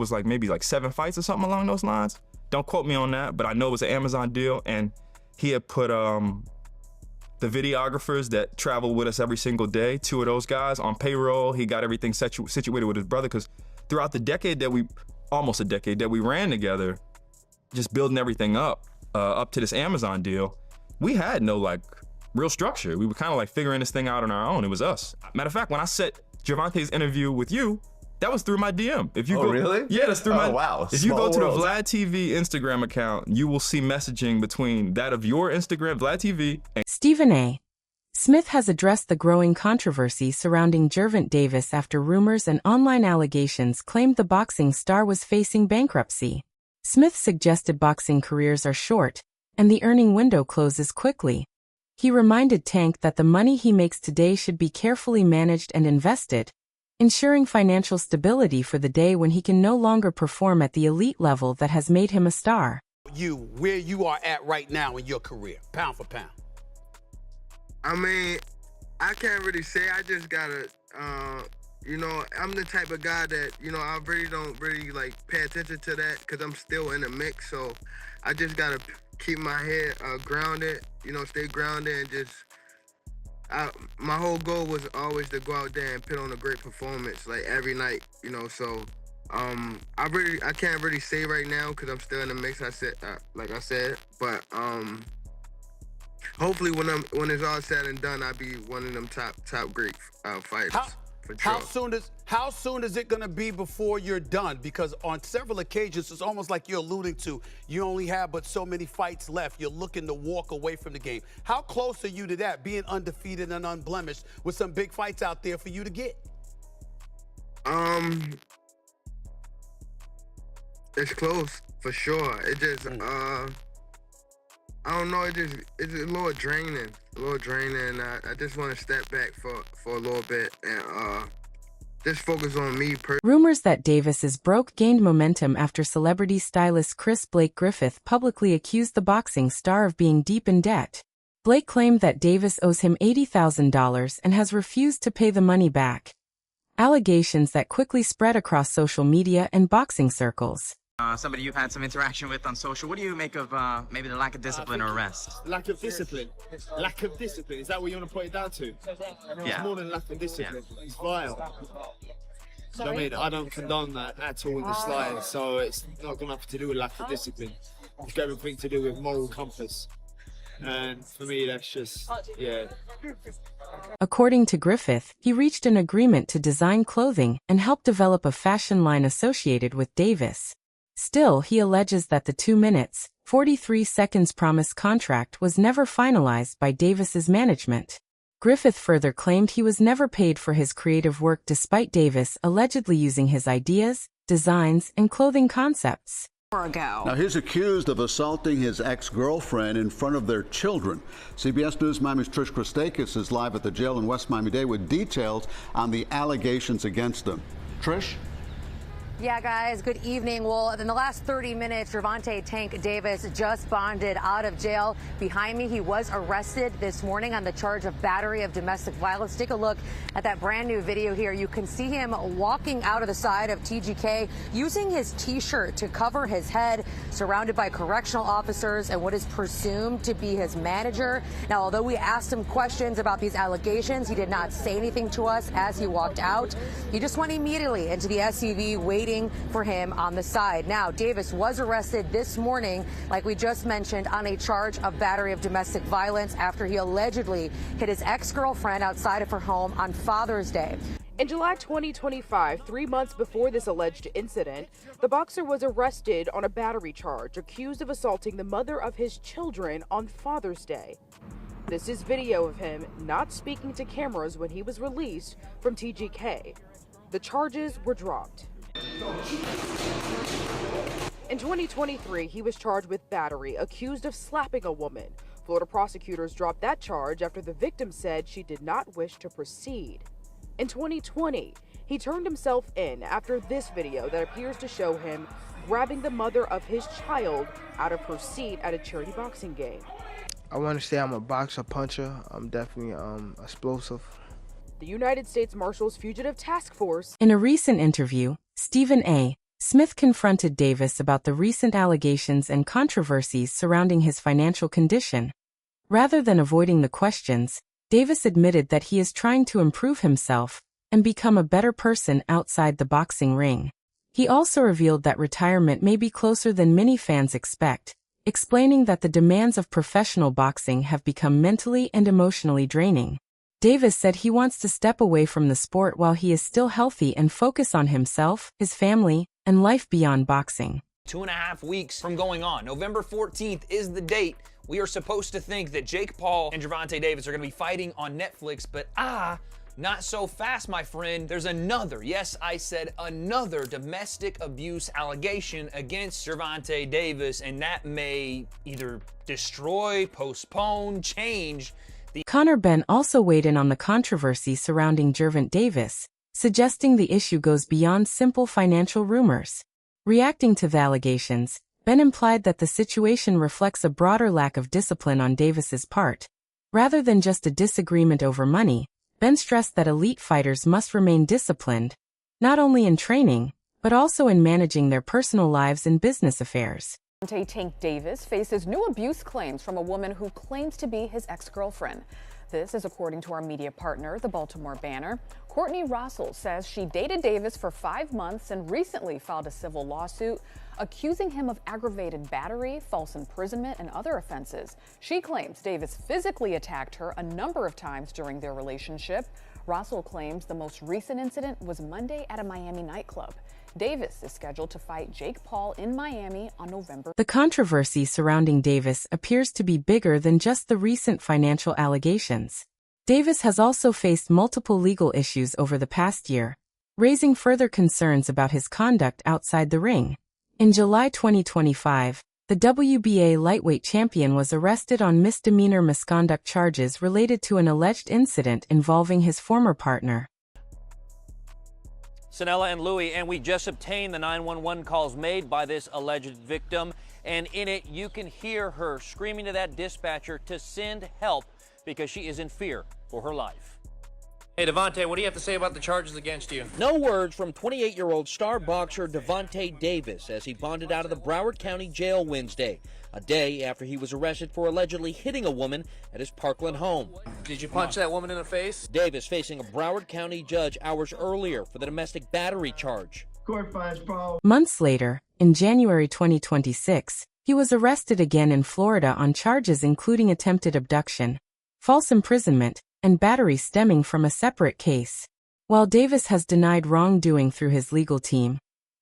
was like maybe like 7 fights or something along those lines. Don't quote me on that, but I know it was an Amazon deal, and he had put the videographers that travel with us every single day, 2 of those guys on payroll. He got everything situated with his brother, because throughout the decade that almost a decade that we ran together, just building everything up to this Amazon deal, we had no like real structure. We were kind of like figuring this thing out on our own. It was us. Matter of fact, when I set Gervonta's interview with you, that was through my DM. If you go, really? Yeah, that's through my. Wow. If you go to the Small world. Vlad TV Instagram account, you will see messaging between that of your Instagram, Vlad TV, and Stephen A. Smith has addressed the growing controversy surrounding Gervonta Davis after rumors and online allegations claimed the boxing star was facing bankruptcy. Smith suggested boxing careers are short, and the earning window closes quickly. He reminded Tank that the money he makes today should be carefully managed and invested, ensuring financial stability for the day when he can no longer perform at the elite level that has made him a star. Where you are at right now in your career, pound for pound. I mean, I can't really say. I just gotta, you know, I'm the type of guy that, you know, I really don't really like pay attention to that because I'm still in the mix. So I just gotta keep my head grounded, you know, stay grounded, and just, my whole goal was always to go out there and put on a great performance, like every night, you know. So I can't really say right now because I'm still in the mix. Like I said, but hopefully when it's all said and done, I'll be one of them top great fighters. For sure. How soon is it gonna be before you're done? Because on several occasions, it's almost like you're alluding to, you only have but so many fights left. You're looking to walk away from the game. How close are you to that, being undefeated and unblemished with some big fights out there for you to get? It's close for sure. It just I don't know. It's a little draining. I just want to step back for a little bit and just focus on me. Rumors that Davis is broke gained momentum after celebrity stylist Blake Griffith publicly accused the boxing star of being deep in debt. Blake claimed that Davis owes him $80,000 and has refused to pay the money back. Allegations that quickly spread across social media and boxing circles. Somebody you've had some interaction with on social. What do you make of maybe the lack of discipline or arrest? Lack of discipline. Lack of discipline. Is that what you want to put it down to? Yeah. It's more than lack of discipline. Yeah. It's vile. I mean, I don't condone that at all in the slightest. So it's not got nothing to do with lack of discipline. It's got everything to do with moral compass. And for me, that's just, yeah. According to Griffith, he reached an agreement to design clothing and help develop a fashion line associated with Davis. Still, he alleges that the 2 minutes, 43 seconds promised contract was never finalized by Davis's management. Griffith further claimed he was never paid for his creative work despite Davis allegedly using his ideas, designs, and clothing concepts. Now, he's accused of assaulting his ex-girlfriend in front of their children. CBS News Miami's Trish Christakis is live at the jail in West Miami-Dade with details on the allegations against him. Trish? Yeah, guys, good evening. Well, in the last 30 minutes, Gervonta Tank Davis just bonded out of jail. Behind me, he was arrested this morning on the charge of battery of domestic violence. Take a look at that brand new video here. You can see him walking out of the side of TGK using his T-shirt to cover his head, surrounded by correctional officers and what is presumed to be his manager. Now, although we asked him questions about these allegations, he did not say anything to us as he walked out. He just went immediately into the SUV, waiting for him on the side. Now, Davis was arrested this morning, like we just mentioned, on a charge of battery of domestic violence after he allegedly hit his ex-girlfriend outside of her home on Father's Day. In July 2025, 3 months before this alleged incident, the boxer was arrested on a battery charge, accused of assaulting the mother of his children on Father's Day. This is video of him not speaking to cameras when he was released from TGK. The charges were dropped. In 2023, he was charged with battery, accused of slapping a woman. Florida prosecutors dropped that charge after the victim said she did not wish to proceed. In 2020, he turned himself in after this video that appears to show him grabbing the mother of his child out of her seat at a charity boxing game. I want to say I'm a boxer, puncher. I'm definitely explosive. The United States Marshals Fugitive Task Force. In a recent interview, Stephen A. Smith confronted Davis about the recent allegations and controversies surrounding his financial condition. Rather than avoiding the questions, Davis admitted that he is trying to improve himself and become a better person outside the boxing ring. He also revealed that retirement may be closer than many fans expect, explaining that the demands of professional boxing have become mentally and emotionally draining. Davis said he wants to step away from the sport while he is still healthy and focus on himself, his family, and life beyond boxing. 2.5 weeks from going on. November 14th is the date. We are supposed to think that Jake Paul and Gervonta Davis are going to be fighting on Netflix, but not so fast, my friend. There's another, yes, I said another domestic abuse allegation against Gervonta Davis, and that may either destroy, postpone, change the... Conor Benn also weighed in on the controversy surrounding Gervonta Davis, suggesting the issue goes beyond simple financial rumors. Reacting to the allegations, Benn implied that the situation reflects a broader lack of discipline on Davis's part. Rather than just a disagreement over money, Benn stressed that elite fighters must remain disciplined, not only in training, but also in managing their personal lives and business affairs. Tank Davis faces new abuse claims from a woman who claims to be his ex-girlfriend. This is according to our media partner, the Baltimore Banner. Courtney Russell says she dated Davis for 5 months and recently filed a civil lawsuit accusing him of aggravated battery, false imprisonment, and other offenses. She claims Davis physically attacked her a number of times during their relationship. Russell claims the most recent incident was Monday at a Miami nightclub. Davis is scheduled to fight Jake Paul in Miami on November. The controversy surrounding Davis appears to be bigger than just the recent financial allegations. Davis has also faced multiple legal issues over the past year, raising further concerns about his conduct outside the ring. In July 2025, the WBA lightweight champion was arrested on misdemeanor misconduct charges related to an alleged incident involving his former partner. Sanella and Louie, and we just obtained the 911 calls made by this alleged victim, and in it you can hear her screaming to that dispatcher to send help because she is in fear for her life. Hey, Devontae, what do you have to say about the charges against you? No words from 28-year-old star boxer Gervonta Davis as he bonded out of the Broward County Jail Wednesday, a day after he was arrested for allegedly hitting a woman at his Parkland home. Did you punch that woman in the face? Davis facing a Broward County judge hours earlier for the domestic battery charge. Court finds Paul. Months later, in January 2026, he was arrested again in Florida on charges including attempted abduction, false imprisonment, and battery stemming from a separate case. While Davis has denied wrongdoing through his legal team,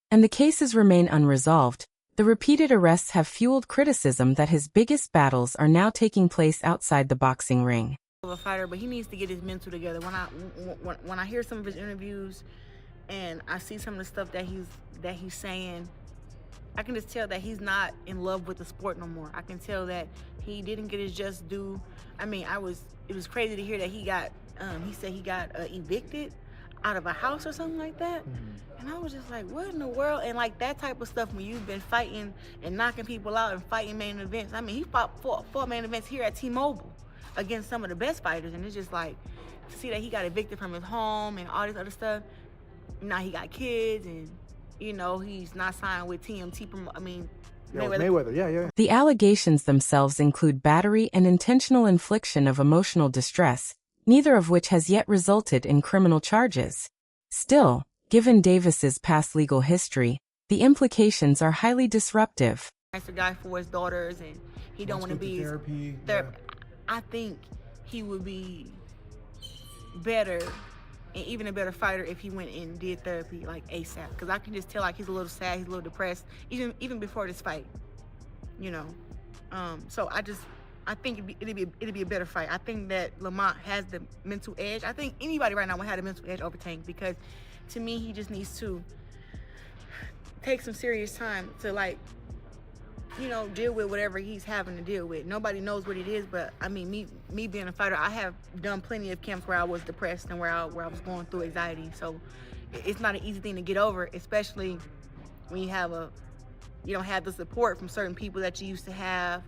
and the cases remain unresolved, the repeated arrests have fueled criticism that his biggest battles are now taking place outside the boxing ring. A fighter, but he needs to get his mental together. When I hear some of his interviews and I see some of the stuff that he's saying, I can just tell that he's not in love with the sport no more. I can tell that he didn't get his just due. I mean, it was crazy to hear that he said he got evicted out of a house or something like that. And I was just like, what in the world? And like that type of stuff when you've been fighting and knocking people out and fighting main events. I mean, he fought four main events here at T-Mobile against some of the best fighters. And it's just like, to see that he got evicted from his home and all this other stuff. Now he got kids and, you know, he's not signed with TMT. Mayweather. Yeah. The allegations themselves include battery and intentional infliction of emotional distress, neither of which has yet resulted in criminal charges. Still, given Davis's past legal history, the implications are highly disruptive. Nicer guy for his daughters, and he don't want to be therapy. I think he would be better and even a better fighter if he went and did therapy like ASAP, because I can just tell like he's a little sad, he's a little depressed, even before this fight, you know. So I think it'd be a better fight. I think that Lamont has the mental edge. I think anybody right now would have the mental edge over Tank, because to me he just needs to take some serious time to, like, you know, deal with whatever he's having to deal with. Nobody knows what it is, but I mean, me being a fighter, I have done plenty of camps where I was depressed and where I was going through anxiety. So it's not an easy thing to get over, especially when you don't have the support from certain people that you used to have.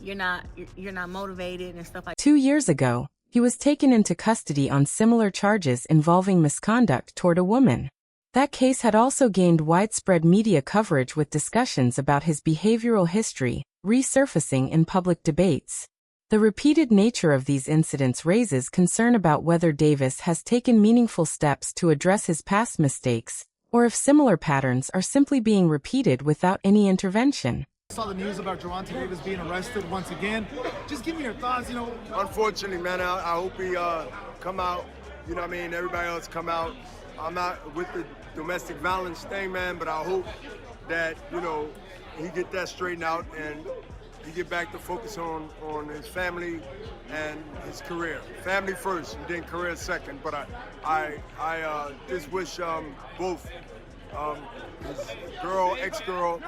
You're not motivated and stuff like that. 2 years ago, he was taken into custody on similar charges involving misconduct toward a woman. That case had also gained widespread media coverage with discussions about his behavioral history resurfacing in public debates. The repeated nature of these incidents raises concern about whether Davis has taken meaningful steps to address his past mistakes, or if similar patterns are simply being repeated without any intervention. I saw the news about Gervonta Davis being arrested once again. Just give me your thoughts, Unfortunately, man, I hope he come out, everybody else come out. I'm not with the domestic violence thing, man, but I hope that, he get that straightened out and he get back to focus on his family and his career. Family first, and then career second. But I just wish both his ex-girl,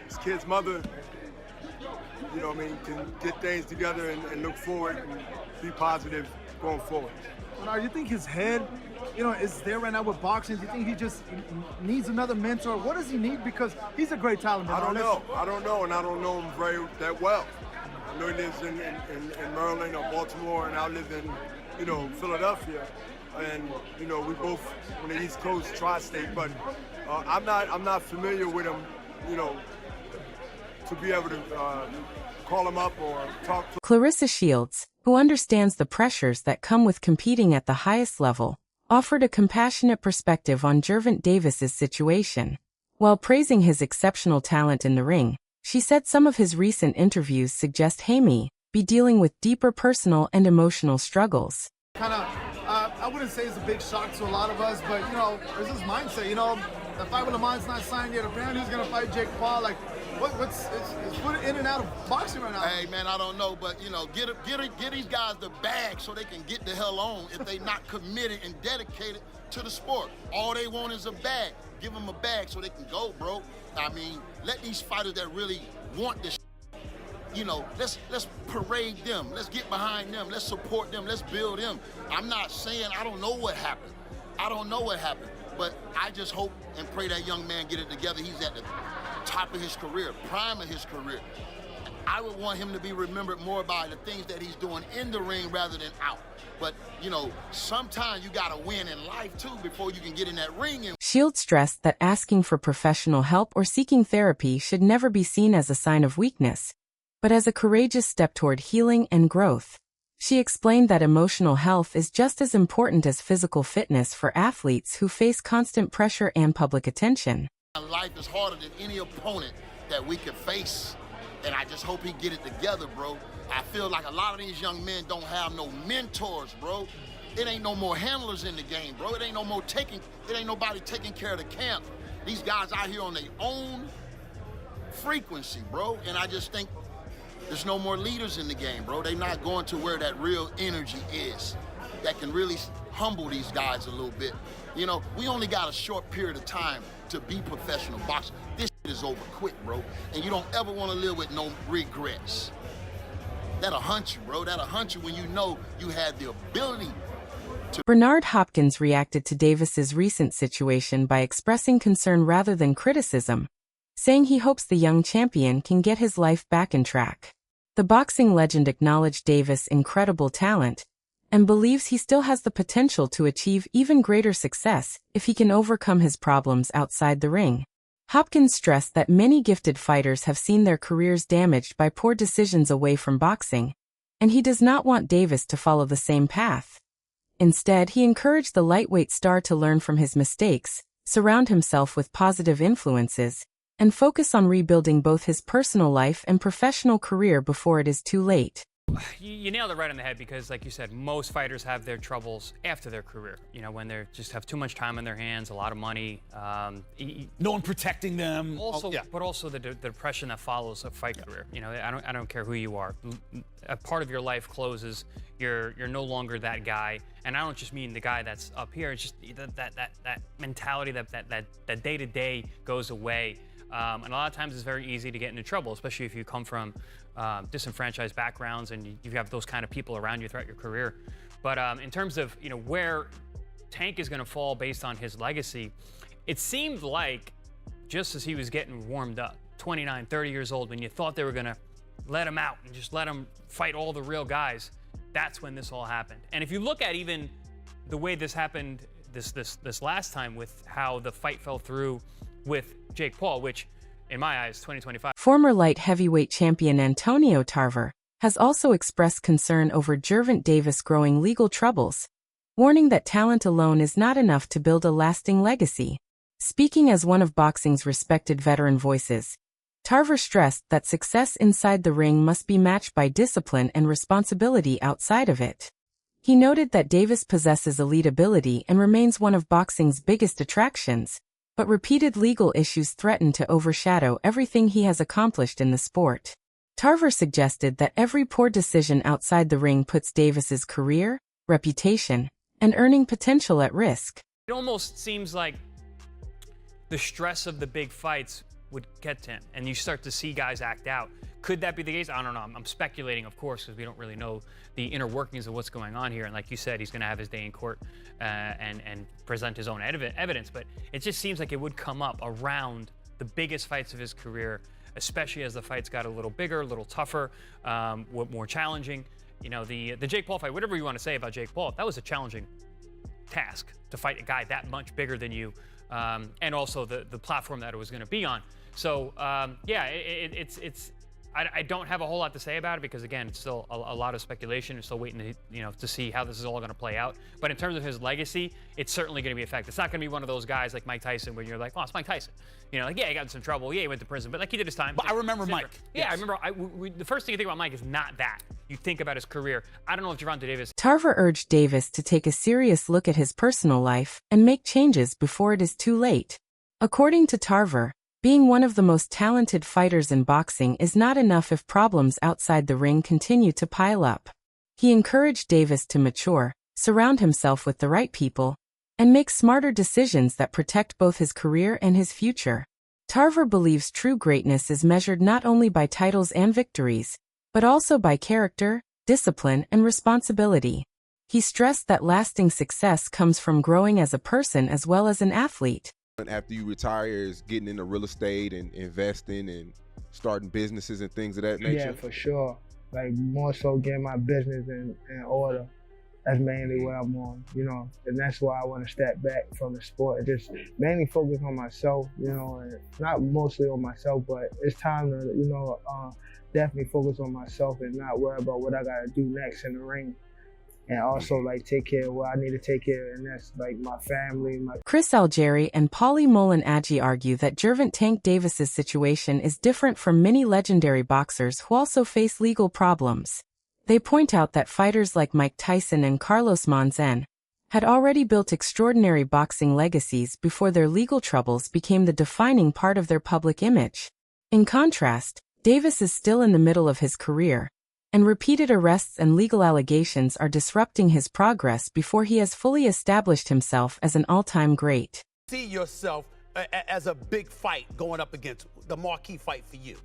his kid's mother, can get things together and look forward and be positive going forward. You think his head, is there right now with boxing? Do you think he just needs another mentor? What does he need? Because he's a great talent. I don't know, and I don't know him that well. I know he lives in Maryland or Baltimore, and I live in, Philadelphia. And, we both on the East Coast, tri-state, but I'm not familiar with him, to be able to call him up or talk to him. Clarissa Shields, who understands the pressures that come with competing at the highest level, offered a compassionate perspective on Gervonta Davis's situation. While praising his exceptional talent in the ring, she said some of his recent interviews suggest he may be dealing with deeper personal and emotional struggles. I wouldn't say it's a big shock to a lot of us, but, there's this mindset, the fight with Lamont's not signed yet. Apparently he's going to fight Jake Paul. Like, it's put in and out of boxing right now. Hey, man, I don't know, but, get these guys the bag so they can get the hell on if they not committed and dedicated to the sport. All they want is a bag. Give them a bag so they can go, bro. I mean, let these fighters that really want this, let's parade them. Let's get behind them. Let's support them. Let's build them. I'm not saying I don't know what happened. But I just hope and pray that young man get it together. He's at the top of his career, prime of his career. I would want him to be remembered more by the things that he's doing in the ring rather than out. But, sometimes you got to win in life, too, before you can get in that ring. Shields stressed that asking for professional help or seeking therapy should never be seen as a sign of weakness, but as a courageous step toward healing and growth. She explained that emotional health is just as important as physical fitness for athletes who face constant pressure and public attention. Life is harder than any opponent that we could face, and I just hope he get it together, bro. I feel like a lot of these young men don't have no mentors, bro. It ain't no more handlers in the game, bro. It ain't nobody taking care of the camp. These guys out here on their own frequency, bro, and I just think there's no more leaders in the game, bro. They're not going to where that real energy is that can really humble these guys a little bit. We only got a short period of time to be professional boxers. This shit is over quick, bro. And you don't ever want to live with no regrets. That'll hunt you, bro. That'll hunt you when you know you had the ability to. Bernard Hopkins reacted to Davis's recent situation by expressing concern rather than criticism, saying he hopes the young champion can get his life back in track. The boxing legend acknowledged Davis' incredible talent and believes he still has the potential to achieve even greater success if he can overcome his problems outside the ring. Hopkins stressed that many gifted fighters have seen their careers damaged by poor decisions away from boxing, and he does not want Davis to follow the same path. Instead, he encouraged the lightweight star to learn from his mistakes, surround himself with positive influences, and focus on rebuilding both his personal life and professional career before it is too late. You nailed it right on the head because, like you said, most fighters have their troubles after their career. When they just have too much time on their hands, a lot of money. No one protecting them. But also the depression that follows a fight career. I don't care who you are. A part of your life closes. You're no longer that guy. And I don't just mean the guy that's up here. It's just that mentality that day-to-day goes away. And a lot of times it's very easy to get into trouble, especially if you come from disenfranchised backgrounds and you have those kind of people around you throughout your career. But in terms of where Tank is going to fall based on his legacy, it seemed like just as he was getting warmed up, 29, 30 years old, when you thought they were going to let him out and just let him fight all the real guys, that's when this all happened. And if you look at even the way this happened this last time with how the fight fell through with Jake Paul, which in my eyes, 2025. Former light heavyweight champion Antonio Tarver has also expressed concern over Gervonta Davis' growing legal troubles, warning that talent alone is not enough to build a lasting legacy. Speaking as one of boxing's respected veteran voices, Tarver stressed that success inside the ring must be matched by discipline and responsibility outside of it. He noted that Davis possesses elite ability and remains one of boxing's biggest attractions, but repeated legal issues threaten to overshadow everything he has accomplished in the sport. Tarver suggested that every poor decision outside the ring puts Davis's career, reputation, and earning potential at risk. It almost seems like the stress of the big fights would get to him, and you start to see guys act out. Could that be the case? I don't know. I'm speculating, of course, because we don't really know the inner workings of what's going on here. And like you said, he's going to have his day in court and present his own evidence. But it just seems like it would come up around the biggest fights of his career, especially as the fights got a little bigger, a little tougher, more challenging. You know, the Jake Paul fight, whatever you want to say about Jake Paul, that was a challenging task to fight a guy that much bigger than you, and also the platform that it was going to be on. So yeah, I don't have a whole lot to say about it because again, it's still a lot of speculation. We're still waiting to see how this is all going to play out. But in terms of his legacy, it's certainly going to be affected. It's not going to be one of those guys like Mike Tyson where you're like, oh, it's Mike Tyson. You know, like yeah, he got in some trouble. Yeah, he went to prison, but like he did his time. But I remember Mike. Yeah, I remember. The first thing you think about Mike is not that. You think about his career. I don't know if Gervonta Davis. Tarver urged Davis to take a serious look at his personal life and make changes before it is too late. According to Tarver, being one of the most talented fighters in boxing is not enough if problems outside the ring continue to pile up. He encouraged Davis to mature, surround himself with the right people, and make smarter decisions that protect both his career and his future. Tarver believes true greatness is measured not only by titles and victories, but also by character, discipline, and responsibility. He stressed that lasting success comes from growing as a person as well as an athlete. After you retire is getting into real estate and investing and starting businesses and things of that nature? Yeah, for sure. Like more so getting my business in order. That's mainly what I'm on, and that's why I want to step back from the sport and just mainly focus on myself, and not mostly on myself, but it's time to, definitely focus on myself and not worry about what I got to do next in the ring. And also, take care of what I need to take care of, and that's, my family. Chris Algieri and Paulie Molinaggi argue that Gervonta Davis's situation is different from many legendary boxers who also face legal problems. They point out that fighters like Mike Tyson and Carlos Monzon had already built extraordinary boxing legacies before their legal troubles became the defining part of their public image. In contrast, Davis is still in the middle of his career, and repeated arrests and legal allegations are disrupting his progress before he has fully established himself as an all-time great. See yourself as a big fight going up against the marquee fight for you?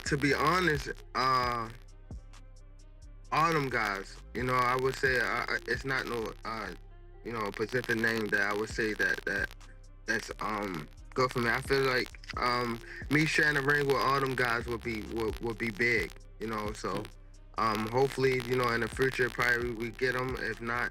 To be honest, all them guys, I would say it's not no, specific name that I would say that's good for me. I feel like me sharing the ring with all them guys would be big, so hopefully, in the future probably we get them. If not,